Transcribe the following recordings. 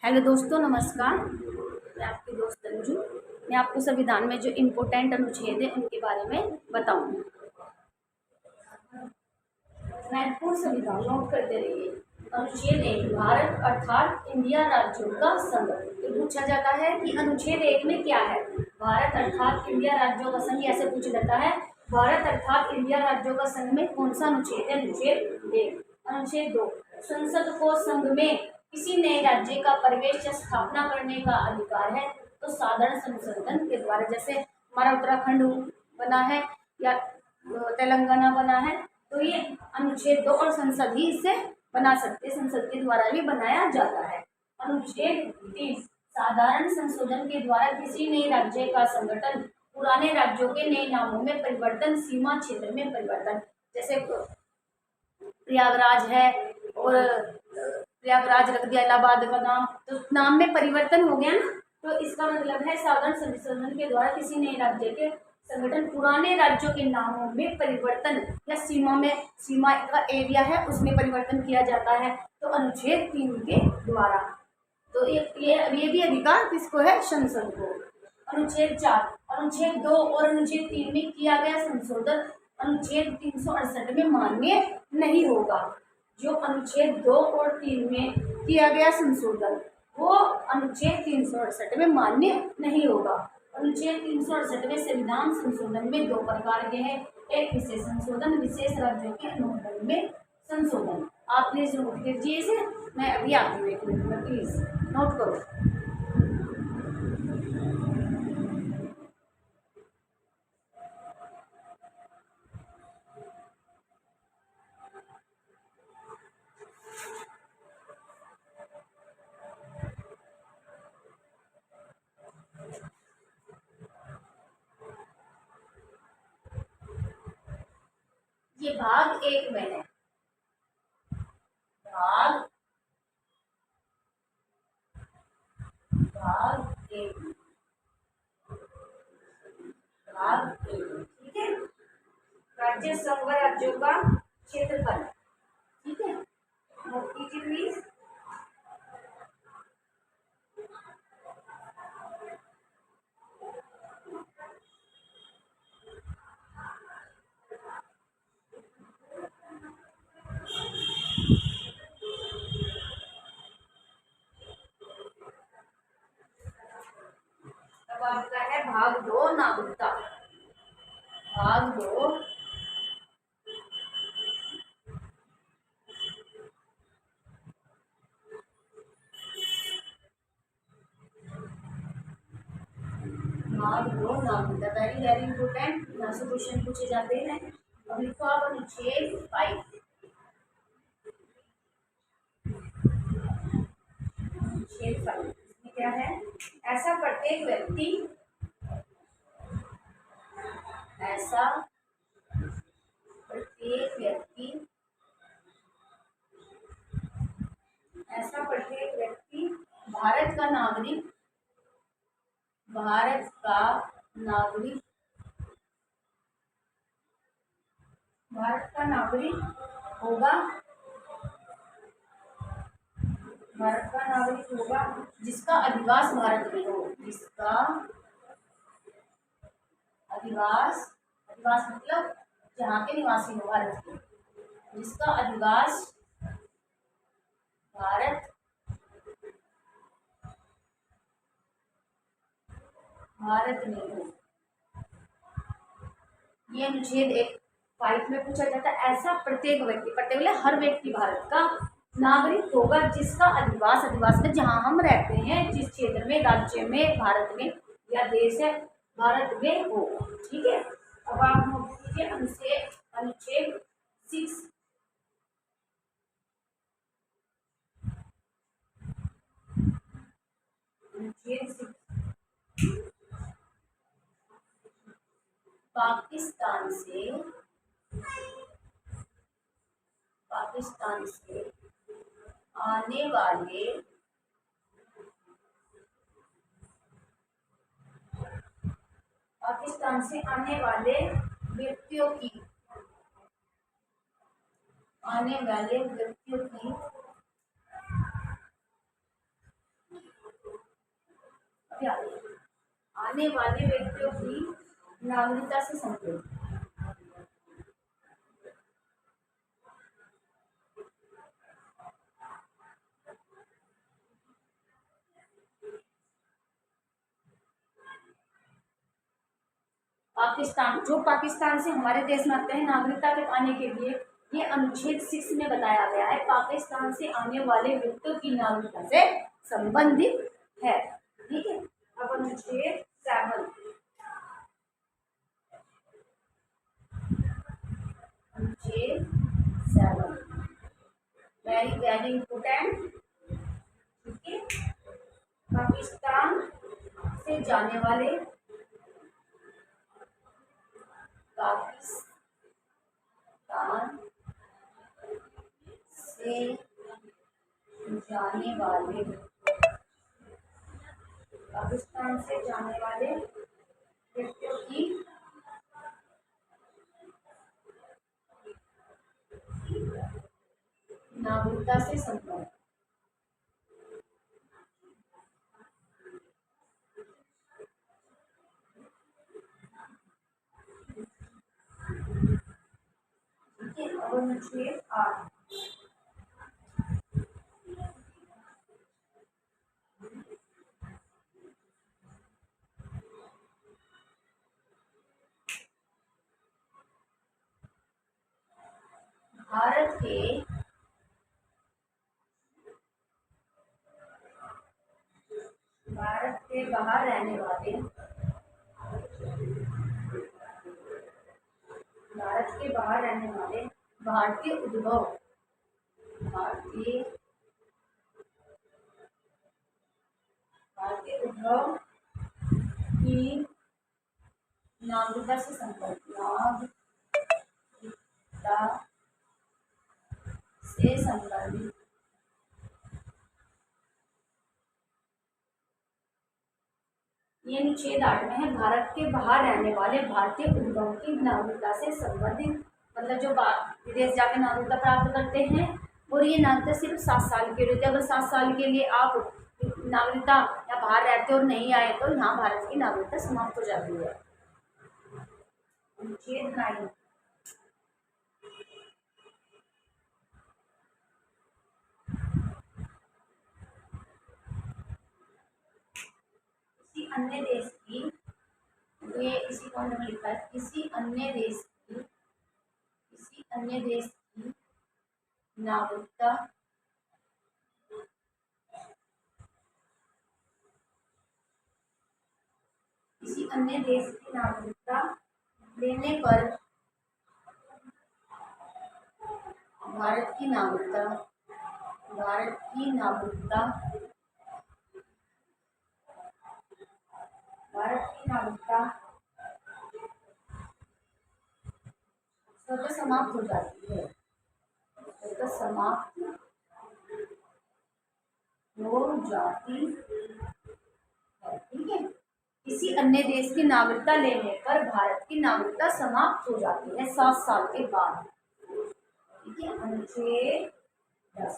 Hello दोस्तों, नमस्कार। मैं आपकी दोस्त अंजू। मैं आपको संविधान में जो इम्पोर्टेंट अनुच्छेद है उनके बारे में बताऊंगी। महत्वपूर्ण संविधान नोट करते रहिए। अनुच्छेद 1, भारत अर्थात इंडिया राज्यों का संघ। तो पूछा जाता है कि अनुच्छेद 1 में क्या है। भारत अर्थात इंडिया राज्यों का संघ, ऐसे पूछा जाता है। भारत अर्थात इंडिया राज्यों का संघ में कौन सा अनुच्छेद है? अनुच्छेद 1। अनुच्छेद 2, संसद को संघ में किसी नए राज्य का प्रवेश या स्थापना करने का अधिकार है। तो साधारण संशोधन के द्वारा, जैसे हमारा उत्तराखंड बना है या तेलंगाना बना है, तो ये अनुच्छेद 2 और संसद ही इससे बना सकते, संसद के द्वारा भी बनाया जाता है। अनुच्छेद 3, साधारण संशोधन के द्वारा किसी नए राज्य का संगठन, पुराने राज्यों के नए नामों में परिवर्तन, सीमा क्षेत्र में परिवर्तन। जैसे प्रयागराज है और प्रयागराज रख दिया इलाहाबाद का नाम, तो नाम में परिवर्तन हो गया ना। तो इसका मतलब है साधारण संशोधन के द्वारा किसी नए राज्य के संगठन, पुराने राज्यों के नामों में परिवर्तन या सीमा का एरिया है उसमें परिवर्तन किया जाता है। तो अनुच्छेद 3 के द्वारा। तो ये भी अधिकार किसको है? संसद को। अनुच्छेद 4, अनुच्छेद 2 और अनुच्छेद 3 में किया गया संशोधन अनुच्छेद 368 में मान्य नहीं होगा। जो अनुच्छेद 2 और 3 में किया गया संशोधन वो अनुच्छेद 368 में मान्य नहीं होगा। अनुच्छेद 368 में संविधान संशोधन में 2 प्रकार के हैं। एक विशेष संशोधन, विशेष राज्यों के अनुबंध में संशोधन। आप प्लीज नोट कीजिए इसे। मैं अभी आती हूँ 1 मिनट में, प्लीज नोट करो। ये भाग 1 में है। भाग 1, भाग 1, ठीक है। राज्य संघ राज्यों का क्षेत्रफल, ठीक है। नोट कीजिए प्लीज। अब आपका है भाग 2, नागरिकता। भाग 2, नागरिकता। वेरी वेरी इंपोर्टेंट, यहाँ से क्वेश्चन पूछे जाते हैं। अब लिखो आप अनुच्छेद 5। अनुच्छेद 5 इसमें क्या है? ऐसा प्रत्येक व्यक्ति, ऐसा प्रत्येक व्यक्ति, ऐसा प्रत्येक व्यक्ति भारत का नागरिक, भारत का नागरिक, भारत का नागरिक होगा, भारत का नागरिक होगा जिसका अधिवास भारत में हो, जिसका अधिवास, अधिवास मतलब जहाँ के निवासी हो भारत के, जिसका अधिवास भारत में हो। ये अनुच्छेद 5 में पूछा जाता है। ऐसा प्रत्येक व्यक्ति, प्रत्येक हर व्यक्ति भारत का नागरिक होगा जिसका अधिवास, अधिवास में जहाँ हम रहते हैं, जिस क्षेत्र में, राज्य में, भारत में या देश है भारत में हो, ठीक है। अब आप नोट कीजिए अनुच्छेद 6। अनुच्छेद 6, पाकिस्तान से आने वाले व्यक्तियों की, इत्यादि आने वाले व्यक्तियों की नागरिकता से संबंधित। पाकिस्तान, जो पाकिस्तान से हमारे देश में आते हैं नागरिकता के पाने के लिए, ये अनुच्छेद 6 में बताया गया है, पाकिस्तान से आने वाले व्यक्तियों की नागरिकता से संबंधित है। ठीक है, अब अनुच्छेद 7, अनुच्छेद 7 वेरी वेरी इम्पोर्टेंट। ठीक है, पाकिस्तान से जाने वाले, पाकिस्तान से जाने वाले, पाकिस्तान से जाने वाले व्यक्तियों की नागरिकता से संबंधित। ठीक है, अब अनुच्छेद 8, भारत के बाहर रहने वाले, भारत के बाहर रहने वाले भारतीय उद्भव, भारतीय उद्भव की नागरिकता से संबंधित, नागरिकता से संबंधित। ये अनुच्छेद 8 में है, भारत के बाहर रहने वाले भारतीय उद्भव की नागरिकता से संबंधित, मतलब जो विदेश जाकर नागरिकता प्राप्त करते हैं, और ये नागरिकता सिर्फ 7 साल के लिए होती है। अगर 7 साल के लिए आप नागरिकता या बाहर रहते और नहीं आए तो यहाँ भारत की नागरिकता समाप्त हो जाती है। अनुच्छेद 9, किसी अन्य देश की, ये इसी पॉइंट में लिखा है, किसी अन्य देश की नागरिकता किसी अन्य देश की नागरिकता लेने पर भारत की नागरिकता स्वतः समाप्त हो जाती है, स्वतः समाप्त हो जाती है। ठीक है, किसी अन्य देश की नागरिकता लेने पर भारत की नागरिकता समाप्त हो जाती है 7 साल के बाद। ठीक है, अनुच्छेद 10,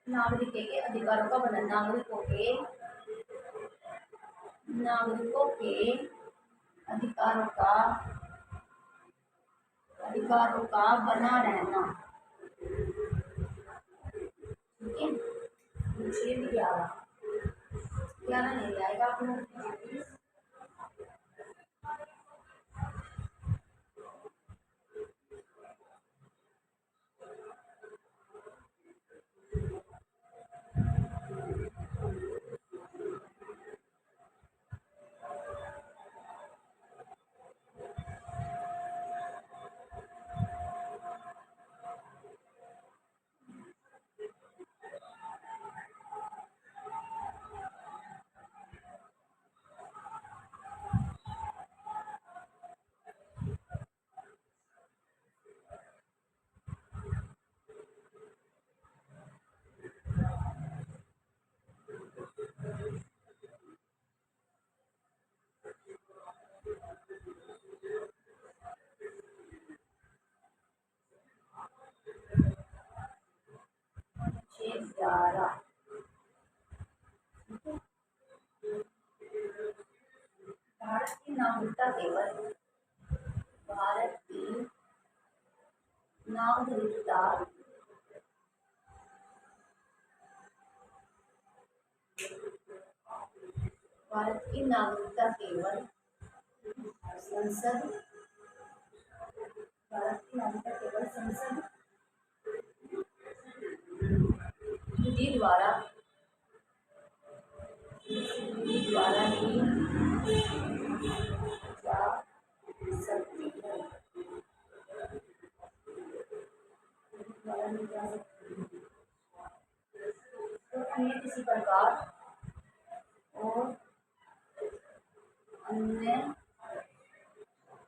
नागरिकों के अधिकारों का वर्णन, नागरिकों के अधिकारों का बना रहना। ठीक है, अनुच्छेद 11 नहीं आएगा आप लोग, द्वारा, भारत की नागरिकता केवल, भारत की नागरिकता भारत की नागरिकता केवल संसद, भारत की नागरिकता केवल संसद विधि द्वारा ही जा सकती है, द्वारा नहीं जा सकती। तो अन्य किसी प्रकार और अन्य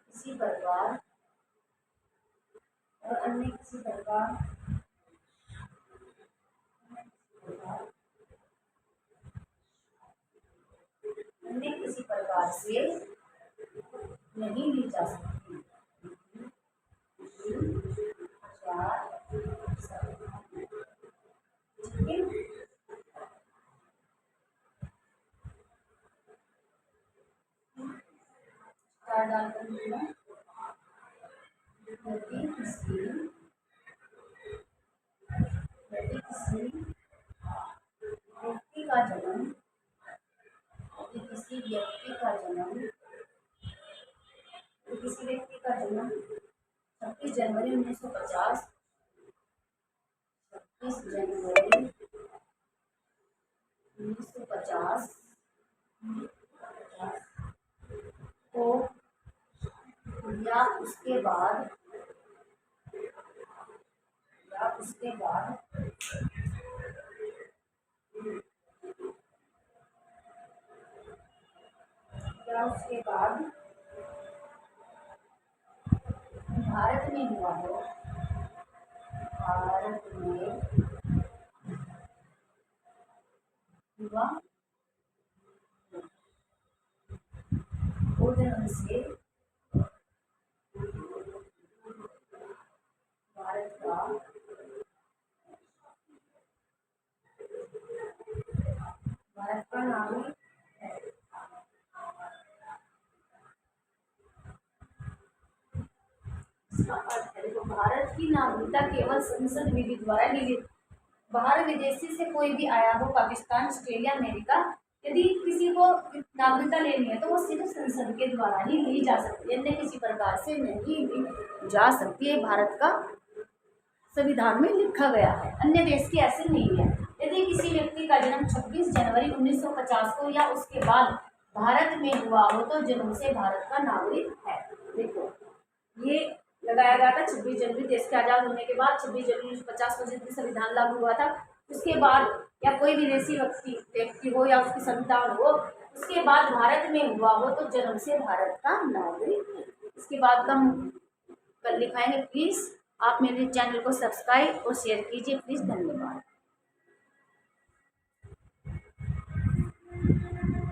किसी प्रकार और अन्य किसी प्रकार अन्य किसी प्रकार से नहीं ली जा सकती, जा सकती। ठीक है, स्टार डालकर लिखना, यदि किसी व्यक्ति का जन्म, यदि किसी व्यक्ति का जन्म, किसी व्यक्ति का जन्म 26 जनवरी 1950, 26 जनवरी 1950 को या उसके बाद भारत में हुआ हो, भारत में हुआ हो, जन्म से भारत का नागरिक है। इसका अर्थ है, तो भारत की नागरिकता केवल संसद विधि द्वारा ही, बाहर विदेशी से कोई भी आया हो, पाकिस्तान, ऑस्ट्रेलिया, अमेरिका, यदि किसी को नागरिकता लेनी है तो वो सिर्फ संसद के द्वारा ही ली जा सकती है, अन्य किसी प्रकार से नहीं ली जा सकती है। भारत का संविधान में लिखा गया है, अन्य देश की ऐसे नहीं है। यदि किसी व्यक्ति का जन्म 26 जनवरी 1950 को या उसके बाद भारत में हुआ हो तो जन्म से भारत का नागरिक है। देखो, ये लगाया गया था 26 जनवरी, देश के आज़ाद होने के बाद 26 जनवरी 1950 को जिस संविधान लागू हुआ था, उसके बाद या कोई विदेशी व्यक्ति हो या उसकी संतान हो, उसके बाद भारत में हुआ हो तो जन्म से भारत का नागरिक है। इसके बाद का हम कल लिखाएंगे। प्लीज़ आप मेरे चैनल को सब्सक्राइब और शेयर कीजिए। प्लीज़, धन्यवाद।